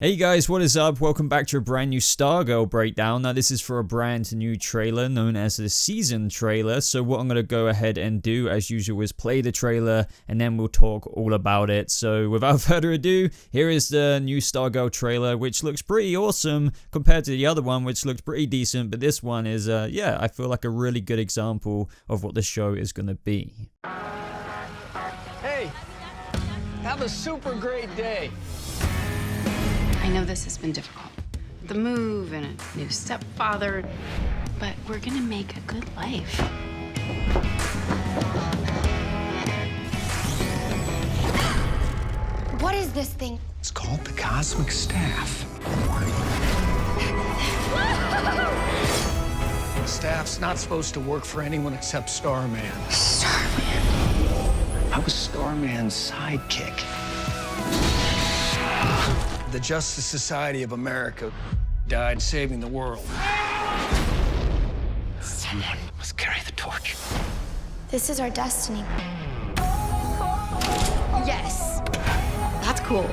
Hey guys, what is up? Welcome back to a brand new Stargirl breakdown. Now this is for a brand new trailer known as the season trailer. So what I'm going to go ahead and do as usual is play the trailer and then we'll talk all about it. So without further ado, here is the new Stargirl trailer, which looks pretty awesome compared to the other one, which looked pretty decent. But this one is, yeah, I feel like a really good example of what the show is going to be. Hey, have a super great day. I know this has been difficult. The move and a new stepfather, but we're gonna make a good life. What is this thing? It's called the Cosmic Staff. The staff's not supposed to work for anyone except Starman. Starman. I was Starman's sidekick. The Justice Society of America died saving the world. Someone must carry the torch. This is our destiny. Yes. That's cool.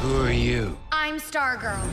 Who are you? I'm Stargirl.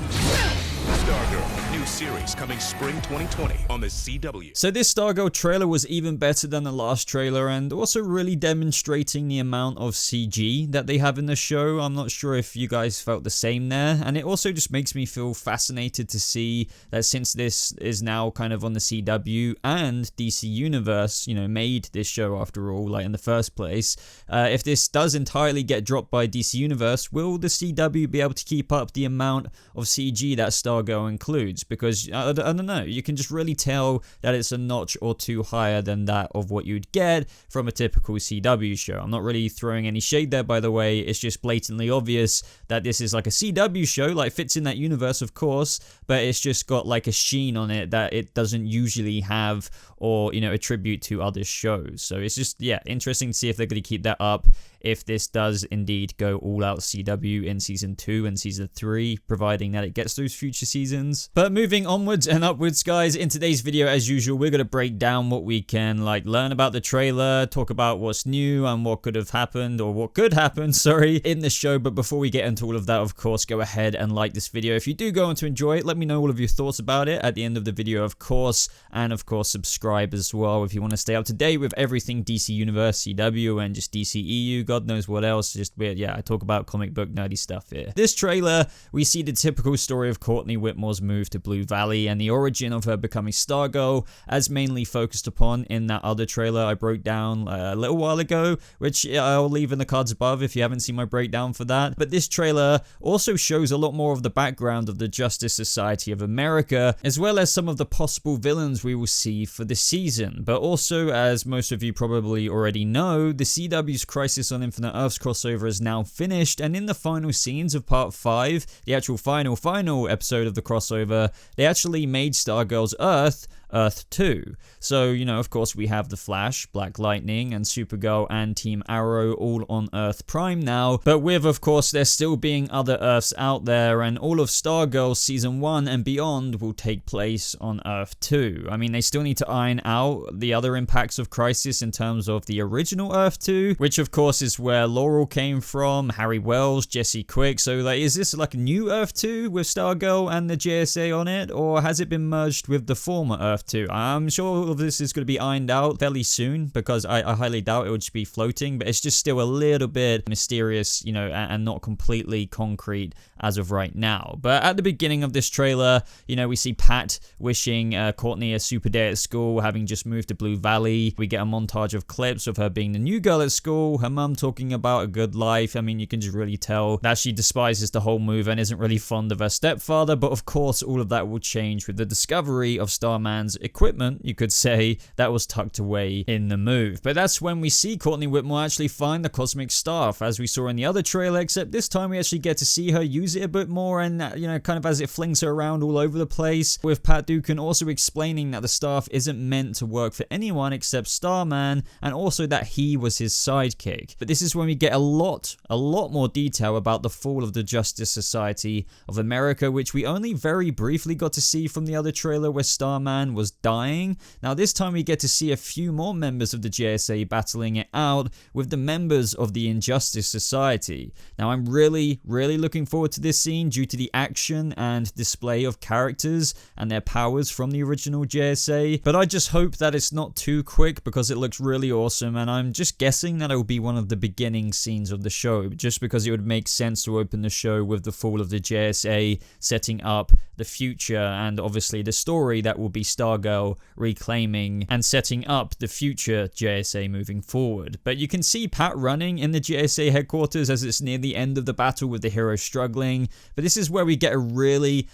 Stargirl, new series coming spring 2020 on the CW. So this Stargirl trailer was even better than the last trailer and also really demonstrating the amount of CG that they have in the show. I'm not sure if you guys felt the same there, and it also just makes me feel fascinated to see that since this is now kind of on the CW and DC Universe, you know, made this show after all, like in the first place, if this does entirely get dropped by DC Universe, will the CW be able to keep up the amount of CG that Stargirl includes? Because I don't know, you can just really tell that it's a notch or two higher than that of what you'd get from a typical CW show. I'm not really throwing any shade there, by the way. It's just blatantly obvious that this is like a CW show, like fits in that universe of course, but it's just got like a sheen on it that it doesn't usually have, or, you know, attribute to other shows. So it's just, yeah, interesting to see if they're going to keep that up, if this does indeed go all out CW in season 2 and season 3, providing that it gets those future seasons. But moving onwards and upwards, guys, in today's video, as usual, we're going to break down what we can like learn about the trailer, talk about what's new and what could have happened, or what could happen, sorry, in the show. But before we get into all of that, of course, go ahead and like this video. If you do go on to enjoy it, let me know all of your thoughts about it at the end of the video, of course, and of course subscribe as well if you want to stay up to date with everything DC Universe, CW, and just DCEU, God knows what else. Just weird, yeah, I talk about comic book nerdy stuff here. This trailer, we see the typical story of Courtney Whitmore's move to Blue Valley and the origin of her becoming Stargirl, as mainly focused upon in that other trailer I broke down a little while ago, which I'll leave in the cards above if you haven't seen my breakdown for that. But this trailer also shows a lot more of the background of the Justice Society of America, as well as some of the possible villains we will see for the season. But also, as most of you probably already know, the CW's Crisis on Infinite Earths crossover is now finished, and in the final scenes of part 5, the actual final episode of the crossover, they actually made Stargirl's Earth 2. So, you know, of course we have the Flash, Black Lightning, and Supergirl and Team Arrow all on Earth Prime now, but with, of course, there still being other Earths out there, and all of Stargirl season 1 and beyond will take place on Earth 2. I mean, they still need to iron out the other impacts of Crisis in terms of the original Earth 2, which of course is where Laurel came from, Harry Wells, Jesse Quick. So like, is this like a new Earth 2 with Stargirl and the JSA on it, or has it been merged with the former Earth 2? I'm sure all of this is going to be ironed out fairly soon, because I highly doubt it would just be floating, but it's just still a little bit mysterious, you know, and not completely concrete as of right now. But at the beginning of this trailer, you know, we see Pat wishing Courtney a super day at school, having just moved to Blue Valley. We get a montage of clips of her being the new girl at school, her mum talking about a good life. I mean, you can just really tell that she despises the whole move and isn't really fond of her stepfather. But of course, all of that will change with the discovery of Starman's equipment, you could say, that was tucked away in the move. But that's when we see Courtney Whitmore actually find the Cosmic Staff, as we saw in the other trailer, except this time we actually get to see her use it a bit more, and you know, kind of as it flings her around all over the place, with Pat Dukan also explaining that the staff isn't meant to work for anyone except Starman, and also that he was his sidekick. but this is when we get a lot more detail about the fall of the Justice Society of America, which we only very briefly got to see from the other trailer where Starman was dying. Now this time we get to see a few more members of the JSA battling it out with the members of the Injustice Society. Now I'm really looking forward to this scene due to the action and display of characters and their powers from the original JSA, but I just hope that it's not too quick because it looks really awesome, and I'm just guessing that it will be one of the beginning scenes of the show, just because it would make sense to open the show with the fall of the JSA, setting up the future and obviously the story that will be Stargirl reclaiming and setting up the future JSA moving forward. But you can see Pat running in the JSA headquarters as it's near the end of the battle with the heroes struggling, but this is where we get a really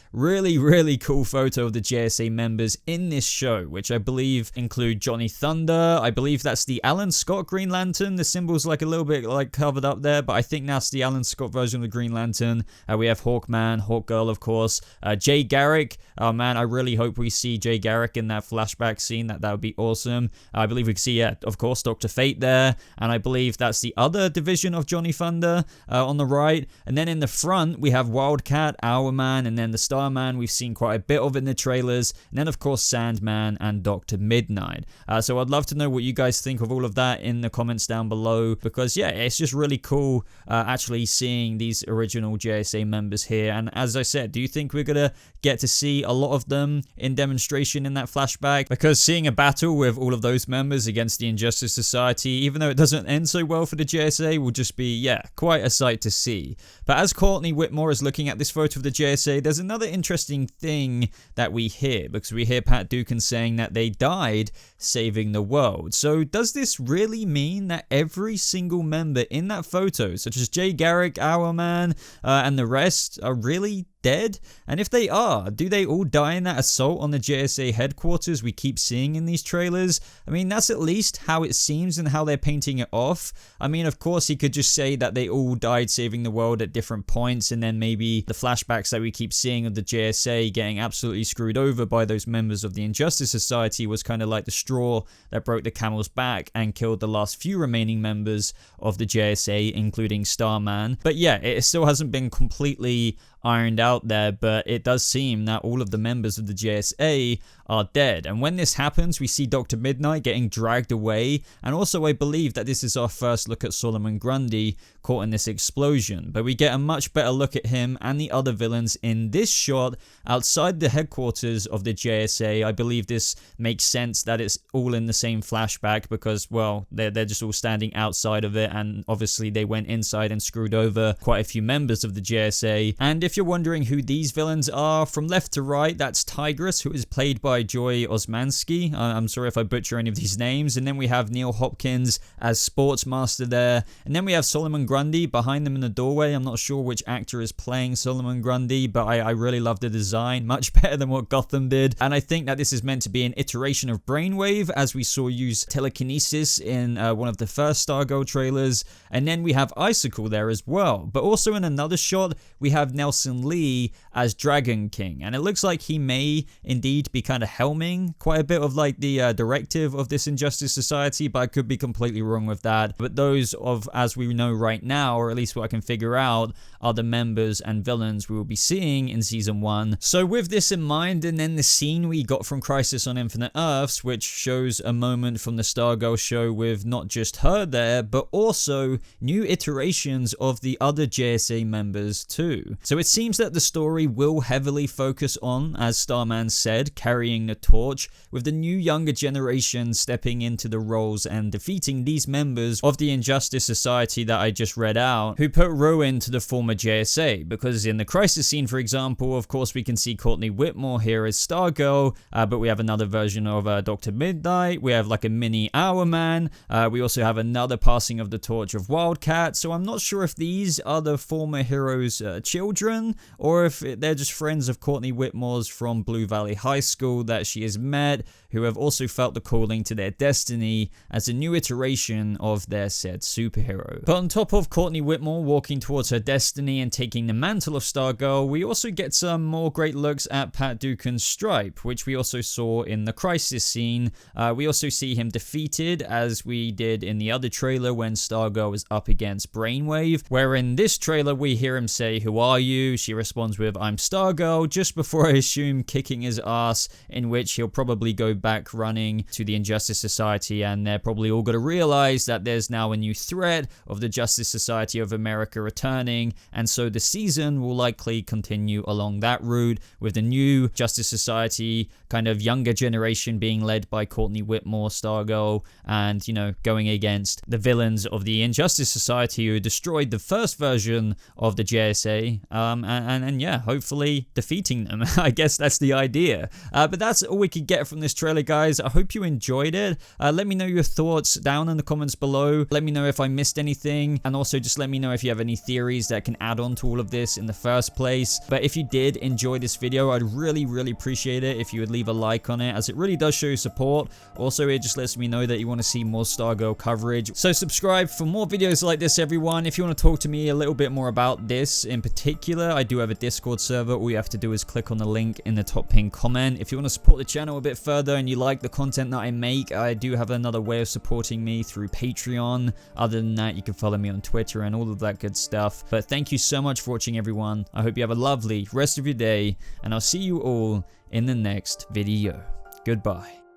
cool photo of the JSA members in this show, which I believe include Johnny Thunder. I believe that's the Alan Scott Green Lantern. The symbol's like a little bit like covered up there, but I think that's the Alan Scott version of the Green Lantern. We have Hawkman, Hawkgirl of course, Jay Garrick. Oh man, I really hope we see Jay Garrick in that flashback scene. That would be awesome. I believe we can see, of course, Dr. Fate there, and I believe that's the other division of Johnny Thunder on the right. And then in the front we have Wildcat, Hourman, and then the Starman we've seen quite a bit of in the trailers, and then of course Sandman and Dr. Midnight. So I'd love to know what you guys think of all of that in the comments down below, because yeah, it's just really cool actually seeing these original JSA members here. And as I said, do you think we're gonna get to see a lot of them in demonstration in that flashback? Because seeing a battle with all of those members against the Injustice Society, even though it doesn't end so well for the JSA, will just be, yeah, quite a sight to see. But as Courtney Whitmore is looking at this photo of the JSA, there's another interesting thing that we hear, because we hear Pat Dukan saying that they died saving the world. So does this really mean that every single member in that photo, such as Jay Garrick, Hourman, and the rest, are really dead? And if they are, do they all die in that assault on the JSA headquarters we keep seeing in these trailers? I mean, that's at least how it seems and how they're painting it off. I mean, of course, he could just say that they all died saving the world at different points, and then maybe the flashbacks that we keep seeing of the JSA getting absolutely screwed over by those members of the Injustice Society was kind of like the straw that broke the camel's back and killed the last few remaining members of the JSA, including Starman. But yeah, it still hasn't been completely ironed out there, but it does seem that all of the members of the JSA are dead. And when this happens, we see Dr. Midnight getting dragged away, and also I believe that this is our first look at Solomon Grundy caught in this explosion, but we get a much better look at him and the other villains in this shot outside the headquarters of the JSA. I believe this makes sense that it's all in the same flashback because, well, they're just all standing outside of it, and obviously they went inside and screwed over quite a few members of the JSA. And if you're wondering who these villains are, from left to right, that's Tigress, who is played by Joy Osmansky. I'm sorry if I butcher any of these names. And then we have Neil Hopkins as Sportsmaster there. And then we have Solomon Grundy behind them in the doorway. I'm not sure which actor is playing Solomon Grundy, but I really love the design. Much better than what Gotham did. And I think that this is meant to be an iteration of Brainwave, as we saw use telekinesis in one of the first Stargirl trailers. And then we have Icicle there as well. But also in another shot, we have Nelson Lee as Dragon King. And it looks like he may indeed be kind of helming quite a bit of like the directive of this Injustice Society, but I could be completely wrong with that. But those of, as we know right now, or at least what I can figure out, are the members and villains we will be seeing in season 1. So with this in mind, and then the scene we got from Crisis on Infinite Earths, which shows a moment from the Stargirl show with not just her there, but also new iterations of the other JSA members too. So it seems that the story will heavily focus on, as Starman said, carrying the torch, with the new younger generation stepping into the roles and defeating these members of the Injustice Society that I just read out, who put ruin to the former JSA. Because in the Crisis scene, for example, of course we can see Courtney Whitmore here as Stargirl, but we have another version of Dr. Midnight, we have like a mini Hourman, we also have another passing of the torch of Wildcat. So I'm not sure if these are the former heroes' children, or if they're just friends of Courtney Whitmore's from Blue Valley High School. people that she has met who have also felt the calling to their destiny as a new iteration of their said superhero. But on top of Courtney Whitmore walking towards her destiny and taking the mantle of Stargirl, we also get some more great looks at Pat Ducan's Stripe, which we also saw in the Crisis scene. We also see him defeated, as we did in the other trailer when Stargirl was up against Brainwave, where in this trailer we hear him say, "Who are you?" She responds with, "I'm Stargirl," just before I assume kicking his ass, in which he'll probably go back running to the Injustice Society, and they're probably all going to realize that there's now a new threat of the Justice Society of America returning, and so the season will likely continue along that route, with the new Justice Society kind of younger generation being led by Courtney Whitmore, Stargirl, and, you know, going against the villains of the Injustice Society who destroyed the first version of the JSA, and yeah, hopefully defeating them. I guess that's the idea. But that's all we could get from this trailer, guys. I hope you enjoyed it. Let me know your thoughts down in the comments below. Let me know if I missed anything, and also just let me know if you have any theories that can add on to all of this in the first place. But if you did enjoy this video, I'd really appreciate it if you would leave a like on it, as it really does show your support. Also, it just lets me know that you want to see more Stargirl coverage. So subscribe for more videos like this, everyone. If you want to talk to me a little bit more about this in particular, I do have a Discord server. All you have to do is click on the link in the top pinned comment. If you want to support the channel a bit further and you like the content that I make, I do have another way of supporting me through Patreon. Other than that, you can follow me on Twitter and all of that good stuff. But thank you so much for watching, everyone. I hope you have a lovely rest of your day, and I'll see you all in the next video. Goodbye.